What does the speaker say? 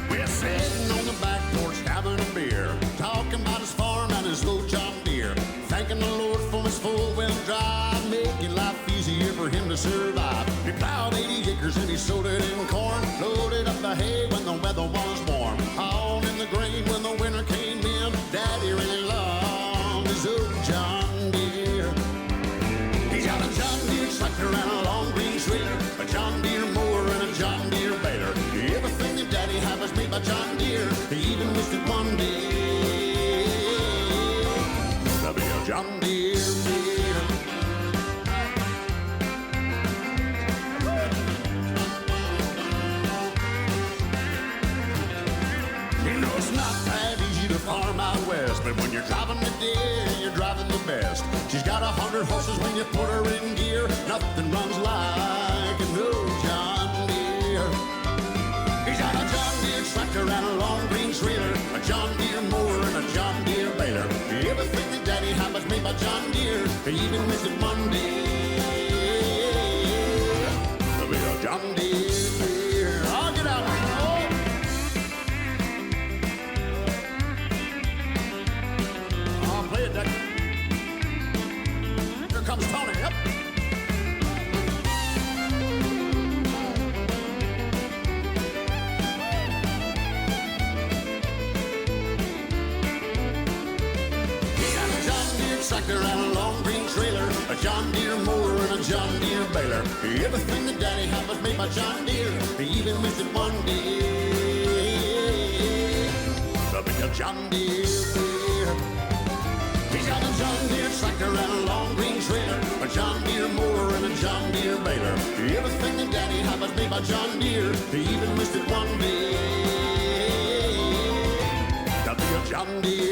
We're sitting on the back porch having a beer, talking about his farm and his old John Deere, thanking the Lord for his four-wheel drive, making life easier for him to survive. He plowed 80 acres and he sowed it in corn, loaded up the hay when the weather was warm, hauled in the grain when the winter came in. Daddy really loved his old John Deere. He's got a John Deere tractor and a long green trailer, a John Deere mower and a John Deere baler. Everything that Daddy had was made by John Deere. He even wished it one day to be a John Deere beer. You know it's not that easy to farm out west, but when you're driving the Deere, you're driving the best. She's got 100 horses when you put her in gear. Nothing runs like an old John Deere. He's got a John Deere tractor and a long green trailer, a John Deere mower and a John Deere baler. Everything that Daddy had was made by John Deere. He even wished it one day to be a John Deere beer. Oh, get out, oh. Oh, play it, Duck. Here comes Tony, yep. Tractor and a long green trailer, a John Deere mower and a John Deere baler. Everything that Daddy had was made by John Deere. He even wished it one day to be a John Deere beer. He's got a John Deere tractor and a long green trailer, a John Deere mower and a John Deere baler. Everything that Daddy had was made by John Deere. He even wished it one day to be a John Deere